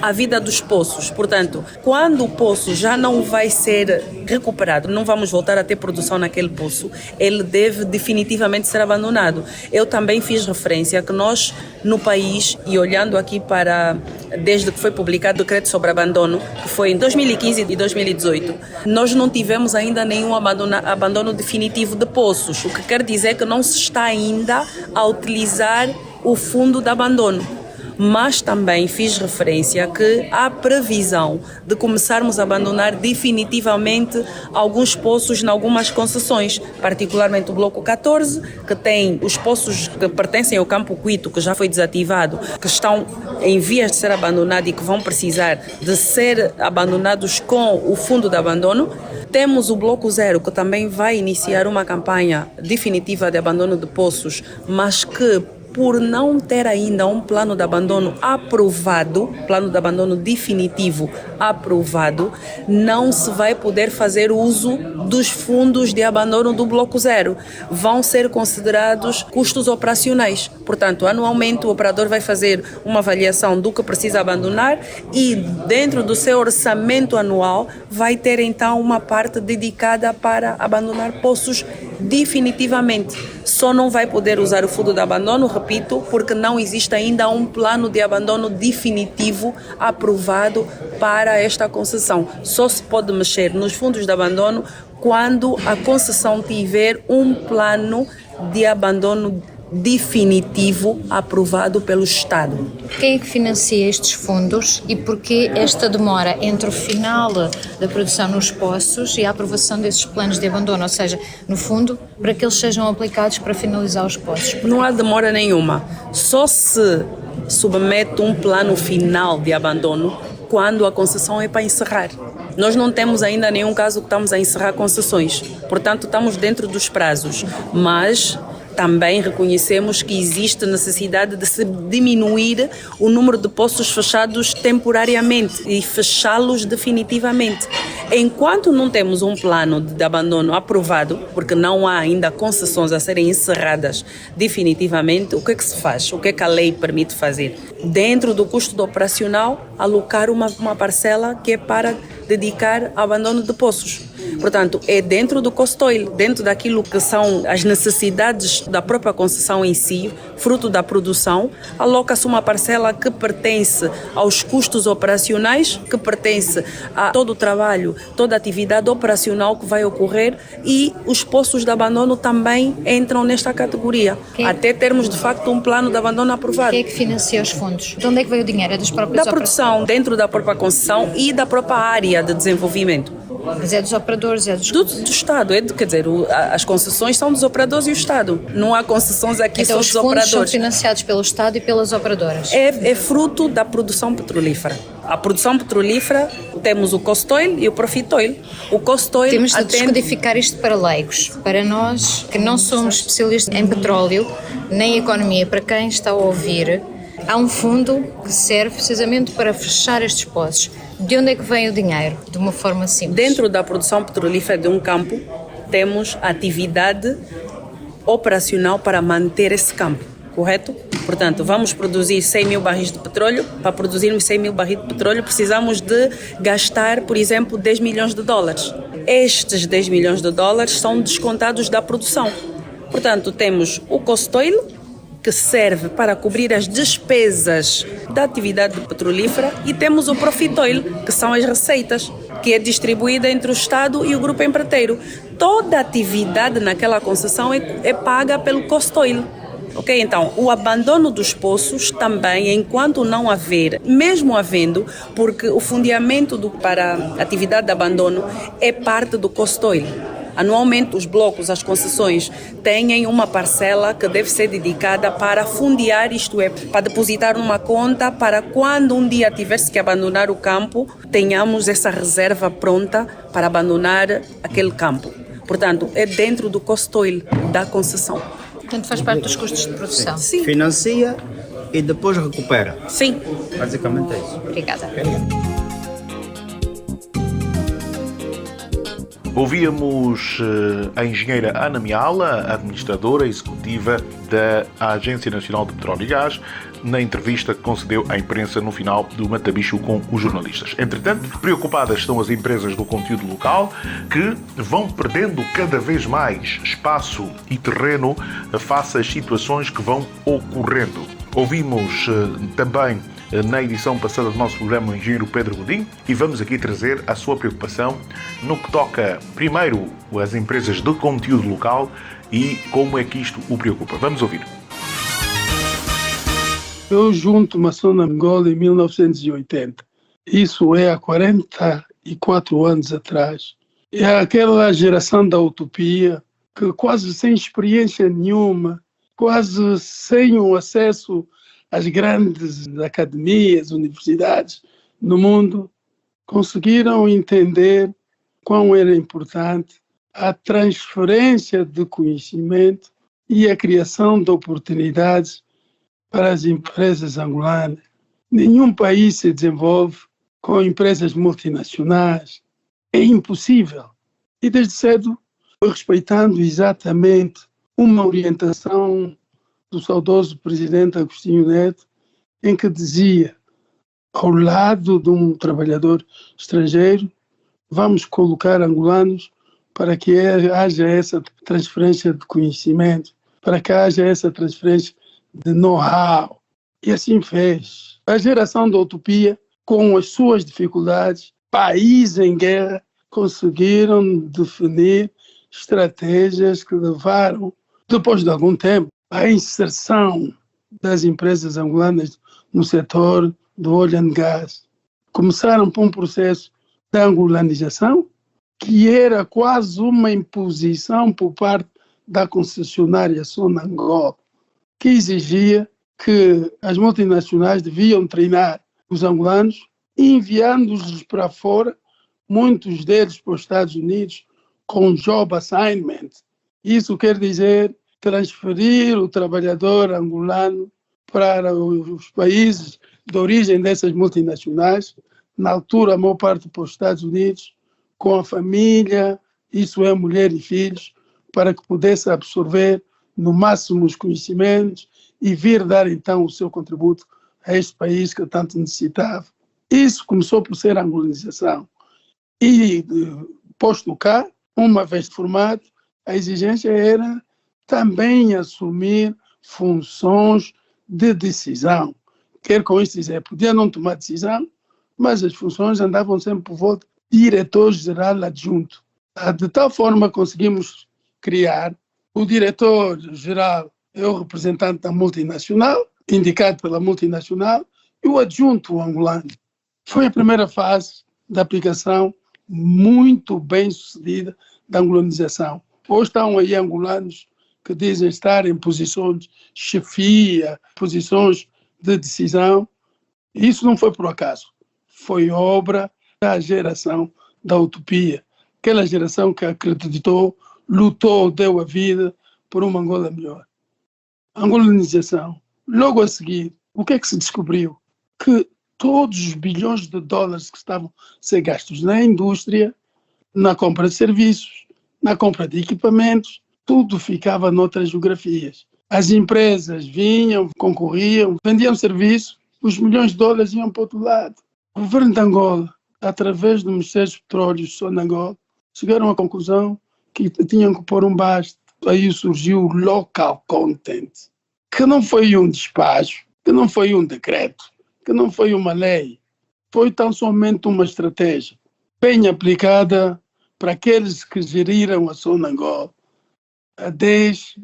a vida dos poços. Portanto, quando o poço já não vai ser recuperado, não vamos voltar a ter produção naquele poço, ele deve definitivamente ser abandonado. Eu também fiz referência que nós, no país, e olhando aqui para, desde que foi publicado o decreto sobre abandono, que foi em 2015 e 2018, nós não tivemos ainda nenhum abandono definitivo de poços, o que quer dizer que não se está ainda a utilizar o fundo de abandono. Mas também fiz referência que há previsão de começarmos a abandonar definitivamente alguns poços em algumas concessões, particularmente o Bloco 14, que tem os poços que pertencem ao Campo Cuito, que já foi desativado, que estão em vias de ser abandonados e que vão precisar de ser abandonados com o fundo de abandono. Temos o Bloco 0, que também vai iniciar uma campanha definitiva de abandono de poços, mas que, por não ter ainda um plano de abandono aprovado, plano de abandono definitivo aprovado, não se vai poder fazer uso dos fundos de abandono do Bloco 0. Vão ser considerados custos operacionais. Portanto, anualmente o operador vai fazer uma avaliação do que precisa abandonar e, dentro do seu orçamento anual, vai ter então uma parte dedicada para abandonar poços definitivamente. Só não vai poder usar o fundo de abandono, repito, porque não existe ainda um plano de abandono definitivo aprovado para esta concessão. Só se pode mexer nos fundos de abandono quando a concessão tiver um plano de abandono definitivo aprovado pelo Estado. Quem é que financia estes fundos e porquê esta demora entre o final da produção nos poços e a aprovação desses planos de abandono? Ou seja, no fundo, para que eles sejam aplicados para finalizar os poços? Não há demora nenhuma. Só se submete um plano final de abandono quando a concessão é para encerrar. Nós não temos ainda nenhum caso que estamos a encerrar concessões. Portanto, estamos dentro dos prazos. Mas também reconhecemos que existe necessidade de se diminuir o número de poços fechados temporariamente e fechá-los definitivamente. Enquanto não temos um plano de abandono aprovado, porque não há ainda concessões a serem encerradas definitivamente, o que é que se faz? O que é que a lei permite fazer? Dentro do custo operacional, alocar uma parcela que é para dedicar ao abandono de poços. Portanto, é dentro do cost oil, dentro daquilo que são as necessidades da própria concessão em si, fruto da produção, aloca-se uma parcela que pertence aos custos operacionais, que pertence a todo o trabalho, toda a atividade operacional que vai ocorrer, e os poços de abandono também entram nesta categoria, até termos de facto um plano de abandono aprovado. Quem é que financia os fundos? De onde é que veio o dinheiro? É dos próprios da produção, dentro da própria concessão e da própria área de desenvolvimento. Mas é dos operadores, é do Estado, quer dizer, as concessões são dos operadores e o Estado. Não há concessões aqui, então, são dos operadores. Os fundos são financiados pelo Estado e pelas operadoras? É fruto da produção petrolífera. A produção petrolífera, temos o cost oil e o profit oil. O cost oil temos de descodificar isto para leigos, para nós que não somos especialistas em petróleo, nem economia. Para quem está a ouvir, há um fundo que serve precisamente para fechar estes poços. De onde é que vem o dinheiro, de uma forma simples? Dentro da produção petrolífera de um campo, temos atividade operacional para manter esse campo, correto? Portanto, vamos produzir 100 mil barris de petróleo. Para produzirmos 100 mil barris de petróleo, precisamos de gastar, por exemplo, 10 milhões de dólares. Estes 10 milhões de dólares são descontados da produção. Portanto, temos o cost oil, que serve para cobrir as despesas da atividade petrolífera, e temos o profit oil, que são as receitas, que é distribuída entre o Estado e o grupo empreiteiro. Toda a atividade naquela concessão é paga pelo cost oil. Ok, então, o abandono dos poços também, enquanto não haver, mesmo havendo, porque o fundiamento para a atividade de abandono é parte do cost oil. Anualmente, os blocos, as concessões, têm uma parcela que deve ser dedicada para fundiar, isto é, para depositar numa conta, para quando um dia tiver-se que abandonar o campo, tenhamos essa reserva pronta para abandonar aquele campo. Portanto, é dentro do cost oil da concessão. Portanto, faz parte dos custos de produção. Sim. Financia e depois recupera. Sim. Basicamente é isso. Obrigada. Ouvíamos a engenheira Ana Miala, administradora executiva da Agência Nacional de Petróleo e Gás, na entrevista que concedeu à imprensa no final do Matabicho com os jornalistas. Entretanto, preocupadas estão as empresas do conteúdo local, que vão perdendo cada vez mais espaço e terreno face às situações que vão ocorrendo. Ouvimos também na edição passada do nosso programa o engenheiro Pedro Godinho, e vamos aqui trazer a sua preocupação no que toca, primeiro, às empresas de conteúdo local e como é que isto o preocupa. Vamos ouvir. Eu junto Maçom na Angola em 1980. Isso é há 44 anos atrás. É aquela geração da utopia que quase sem experiência nenhuma, quase sem o acesso às grandes academias, universidades no mundo, conseguiram entender quão era importante a transferência de conhecimento e a criação de oportunidades para as empresas angolanas. Nenhum país se desenvolve com empresas multinacionais. É impossível. E desde cedo, respeitando exatamente uma orientação do saudoso presidente Agostinho Neto, em que dizia, ao lado de um trabalhador estrangeiro, vamos colocar angolanos para que haja essa transferência de conhecimento, para que haja essa transferência de know-how. E assim fez. A geração da utopia, com as suas dificuldades, país em guerra, conseguiram definir estratégias que levaram, depois de algum tempo, a inserção das empresas angolanas no setor do oil and gas. Começaram por um processo de angolanização, que era quase uma imposição por parte da concessionária Sonangol, que exigia que as multinacionais deviam treinar os angolanos, enviando-os para fora, muitos deles para os Estados Unidos, com job assignment. Isso quer dizer transferir o trabalhador angolano para os países de origem dessas multinacionais, na altura a maior parte para os Estados Unidos, com a família, isso é mulher e filhos, para que pudesse absorver no máximo os conhecimentos e vir dar então o seu contributo a este país que tanto necessitava. Isso começou por ser a angolanização. E, posto cá, uma vez formado, a exigência era também assumir funções de decisão. Quer com isso dizer, podia não tomar decisão, mas as funções andavam sempre por volta do diretor-geral adjunto. De tal forma conseguimos criar o diretor-geral, é o representante da multinacional, indicado pela multinacional, e o adjunto angolano. Foi a primeira fase da aplicação muito bem sucedida da angolanização. Hoje estão aí angolanos que dizem estar em posições de chefia, posições de decisão. Isso não foi por acaso. Foi obra da geração da utopia. Aquela geração que acreditou, lutou, deu a vida por uma Angola melhor. Angolanização. Logo a seguir, o que é que se descobriu? Que todos os bilhões de dólares que estavam a ser gastos na indústria, na compra de serviços, na compra de equipamentos, tudo ficava noutras geografias. As empresas vinham, concorriam, vendiam serviço, os milhões de dólares iam para o outro lado. O governo de Angola, através do Ministério dos Petróleos de Sonangol, chegaram à conclusão que tinham que pôr um basta. Aí surgiu o local content, que não foi um despacho, que não foi um decreto, que não foi uma lei, foi tão somente uma estratégia bem aplicada para aqueles que geriram a Sonangol há 10,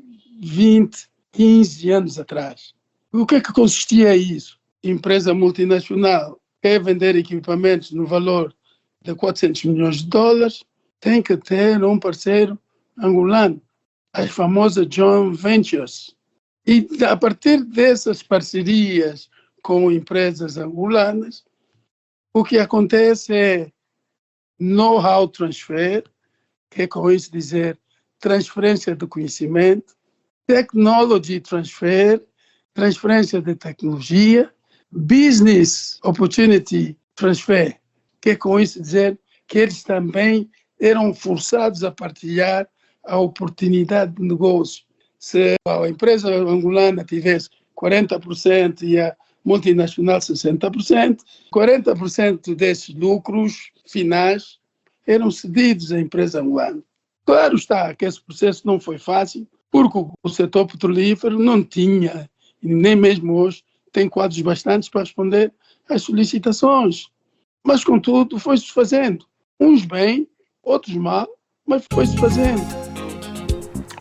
20, 15 anos atrás. O que é que consistia isso? Empresa multinacional quer vender equipamentos no valor de 400 milhões de dólares, tem que ter um parceiro angolano, as famosas joint ventures. E a partir dessas parcerias com empresas angolanas, o que acontece é know-how transfer, que é com isso dizer transferência de conhecimento, technology transfer, transferência de tecnologia, business opportunity transfer, que é com isso dizer que eles também eram forçados a partilhar a oportunidade de negócio. Se a empresa angolana tivesse 40% e a multinacional 60%, 40% desses lucros finais eram cedidos à empresa angolana. Claro está que esse processo não foi fácil, porque o setor petrolífero não tinha, e nem mesmo hoje, tem quadros bastantes para responder às solicitações. Mas, contudo, foi-se fazendo. Uns bem, outros mal, mas foi-se fazendo.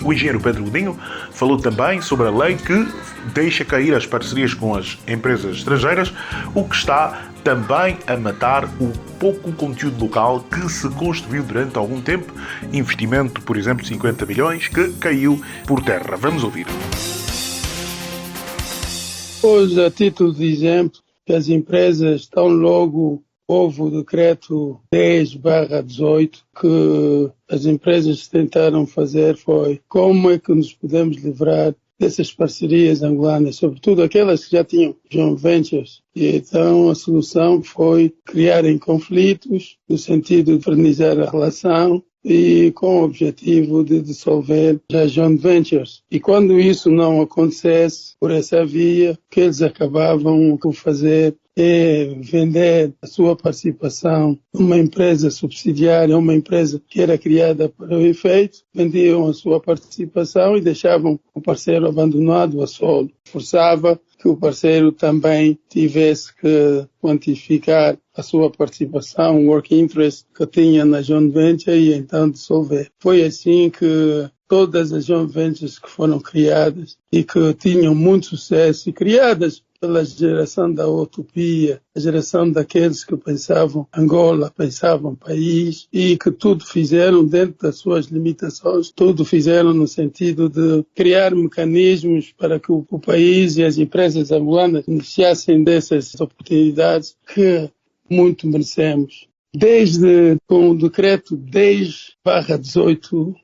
O engenheiro Pedro Godinho falou também sobre a lei que deixa cair as parcerias com as empresas estrangeiras, o que está também a matar o pouco conteúdo local que se construiu durante algum tempo. Investimento, por exemplo, de 50 milhões, que caiu por terra. Vamos ouvir. Hoje, a título de exemplo, que as empresas tão logo houve o decreto 10/18, que as empresas tentaram fazer foi como é que nos podemos livrar dessas parcerias angolanas, sobretudo aquelas que já tinham joint ventures. E então a solução foi criarem conflitos no sentido de fraternizar a relação e com o objetivo de dissolver as joint ventures. E quando isso não acontecesse por essa via, o que eles acabavam por fazer é vender a sua participação numa empresa subsidiária, uma empresa que era criada para o efeito, vendiam a sua participação e deixavam o parceiro abandonado a solo. Forçava que o parceiro também tivesse que quantificar a sua participação, o work interest que tinha na joint venture e então dissolver. Foi assim que todas as joint ventures que foram criadas e que tinham muito sucesso e criadas pela geração da utopia, a geração daqueles que pensavam Angola, pensavam país e que tudo fizeram dentro das suas limitações, tudo fizeram no sentido de criar mecanismos para que o país e as empresas angolanas beneficiassem dessas oportunidades que muito merecemos. Desde com o decreto 10/18,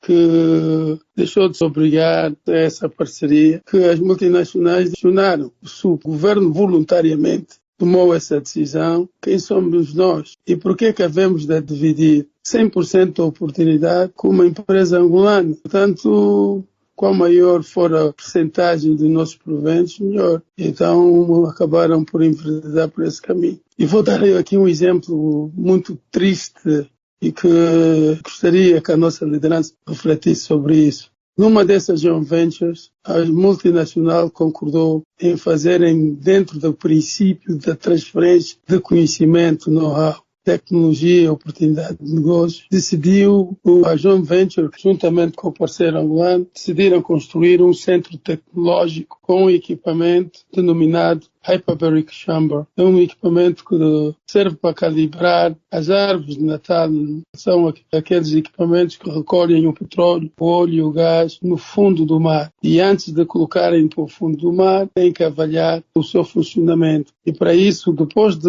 que deixou de se obrigar a essa parceria, que as multinacionais acionaram. Se o governo voluntariamente tomou essa decisão, quem somos nós? E por que havemos de dividir 100% da oportunidade com uma empresa angolana? Portanto, quanto maior for a percentagem dos nossos proventos, melhor. Então, acabaram por enveredar por esse caminho. E vou dar aqui um exemplo muito triste e que gostaria que a nossa liderança refletisse sobre isso. Numa dessas joint ventures, a multinacional concordou em fazerem dentro do princípio da transferência de conhecimento, know-how, tecnologia, oportunidade de negócio, decidiu a joint venture, juntamente com o parceiro angolano, decidiram construir um centro tecnológico com um equipamento denominado Hyperbaric Chamber. É um equipamento que serve para calibrar as árvores de Natal. São aqueles equipamentos que recolhem o petróleo, o óleo e o gás no fundo do mar. E antes de colocarem para o fundo do mar, têm que avaliar o seu funcionamento. E para isso, depois de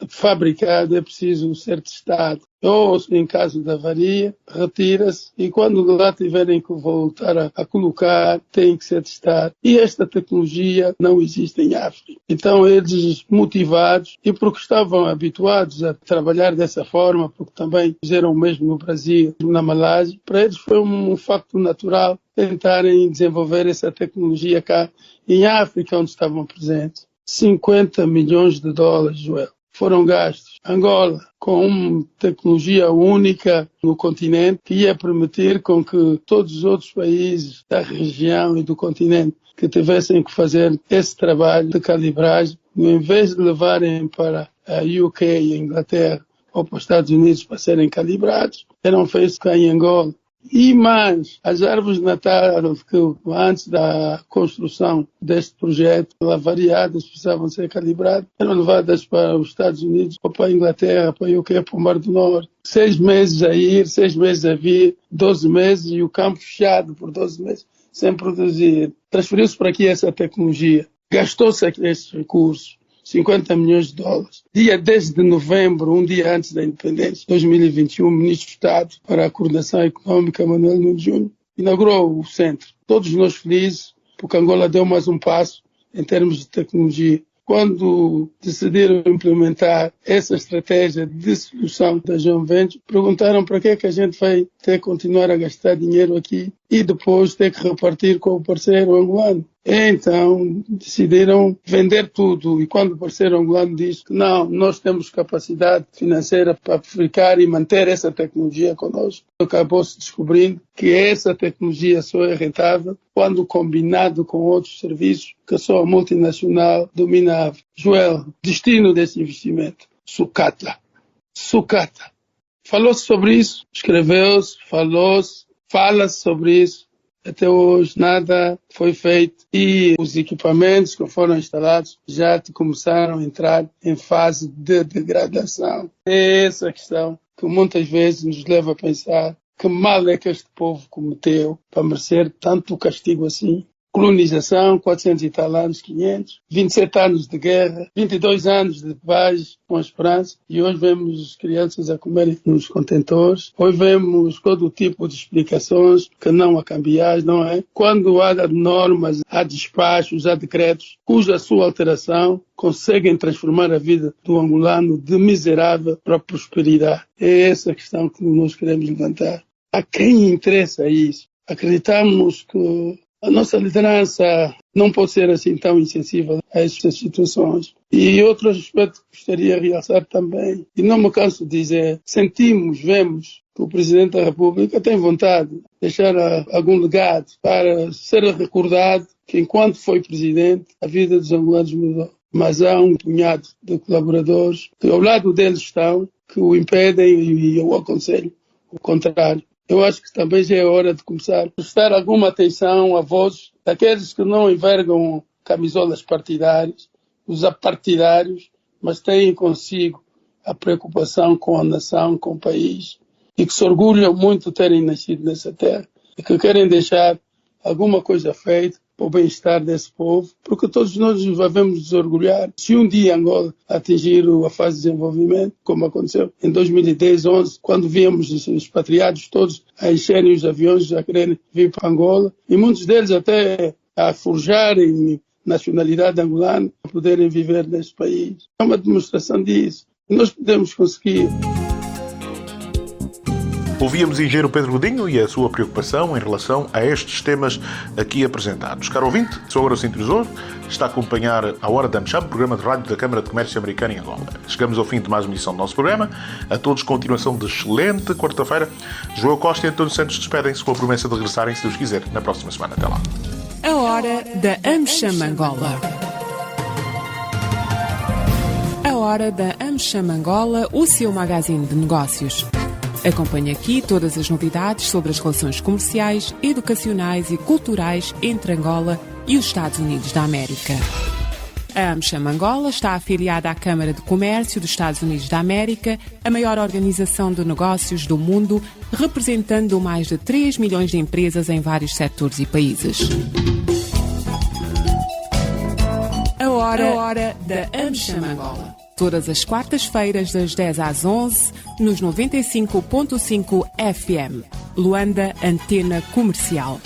fabricado, é preciso ser testado. Ou, em caso de avaria, retira-se e quando lá tiverem que voltar a colocar, tem que ser testado. E esta tecnologia não existe em África. Então, eles motivados, e porque estavam habituados a trabalhar dessa forma, porque também fizeram o mesmo no Brasil, na Malásia, para eles foi um facto natural tentarem desenvolver essa tecnologia cá em África, onde estavam presentes. 50 milhões de dólares, Joel, foram gastos. Angola, com uma tecnologia única no continente, que ia permitir com que todos os outros países da região e do continente que tivessem que fazer esse trabalho de calibragem, em vez de levarem para a UK e a Inglaterra ou para os Estados Unidos para serem calibrados, eram feitos cá em Angola. E mais, as árvores de Natal, que antes da construção deste projeto, avariadas, precisavam ser calibradas, eram levadas para os Estados Unidos, ou para a Inglaterra, para a UK, para o Mar do Norte. 6 meses a ir, 6 meses a vir, 12 meses, e o campo fechado por 12 meses, sem produzir. Transferiu-se para aqui essa tecnologia. Gastou-se esses recursos. 50 milhões de dólares. Dia 10 de novembro, um dia antes da independência, 2021, o Ministro de Estado para a Coordenação Econômica, Manuel Nunes Júnior, inaugurou o centro. Todos nós felizes, porque Angola deu mais um passo em termos de tecnologia. Quando decidiram implementar essa estratégia de solução da joint venture, perguntaram para que é que a gente vai ter que continuar a gastar dinheiro aqui e depois ter que repartir com o parceiro angolano. Então, decidiram vender tudo. E quando o parceiro angolano diz que não, nós temos capacidade financeira para ficar e manter essa tecnologia conosco, acabou-se descobrindo que essa tecnologia só é rentável quando combinado com outros serviços que só a multinacional dominava. Joel, destino desse investimento, sucata. Sucata. Falou-se sobre isso, escreveu-se, falou-se, fala-se sobre isso. Até hoje nada foi feito e os equipamentos que foram instalados já começaram a entrar em fase de degradação. É essa questão que muitas vezes nos leva a pensar que mal é que este povo cometeu para merecer tanto castigo assim. Colonização, 400 e tal anos, 500, 27 anos de guerra, 22 anos de paz com a esperança, e hoje vemos as crianças a comerem nos contentores, hoje vemos todo tipo de explicações que não há cambiais, não é? Quando há normas, há despachos, há decretos, cuja sua alteração conseguem transformar a vida do angolano de miserável para a prosperidade. É essa a questão que nós queremos levantar. A quem interessa isso? Acreditamos que a nossa liderança não pode ser assim tão insensível a essas situações. E outro aspecto que gostaria de realçar também, e não me canso de dizer, sentimos, vemos que o Presidente da República tem vontade de deixar algum legado para ser recordado que enquanto foi Presidente, a vida dos angolanos mudou. Mas há um punhado de colaboradores que ao lado deles estão, que o impedem e eu aconselho o contrário. Eu acho que também já é hora de começar a prestar alguma atenção à voz daqueles que não envergam camisolas partidárias, os apartidários, mas têm consigo a preocupação com a nação, com o país, e que se orgulham muito de terem nascido nessa terra e que querem deixar alguma coisa feita para o bem-estar desse povo, porque todos nós nos devemos desorgulhar. Se um dia Angola atingir a fase de desenvolvimento, como aconteceu em 2010, 11, quando víamos os expatriados todos a encherem os aviões, a quererem vir para Angola, e muitos deles até a forjarem nacionalidade angolana, para poderem viver neste país. É uma demonstração disso. E nós podemos conseguir. Ouvíamos o engenheiro Pedro Godinho e a sua preocupação em relação a estes temas aqui apresentados. Caro ouvinte, sou agora o sintonizador, está a acompanhar a Hora da AmCham, programa de rádio da Câmara de Comércio Americana em Angola. Chegamos ao fim de mais uma edição do nosso programa. A todos, continuação de excelente quarta-feira. João Costa e António Santos despedem-se com a promessa de regressarem, se Deus quiser, na próxima semana. Até lá. A Hora da AmCham Angola. A Hora da AmCham Angola, o seu magazine de negócios. Acompanhe aqui todas as novidades sobre as relações comerciais, educacionais e culturais entre Angola e os Estados Unidos da América. A AmCham Angola está afiliada à Câmara de Comércio dos Estados Unidos da América, a maior organização de negócios do mundo, representando mais de 3 milhões de empresas em vários setores e países. A Hora da AmCham Angola. Todas as quartas-feiras, das 10 às 11, nos 95.5 FM. Luanda, Antena Comercial.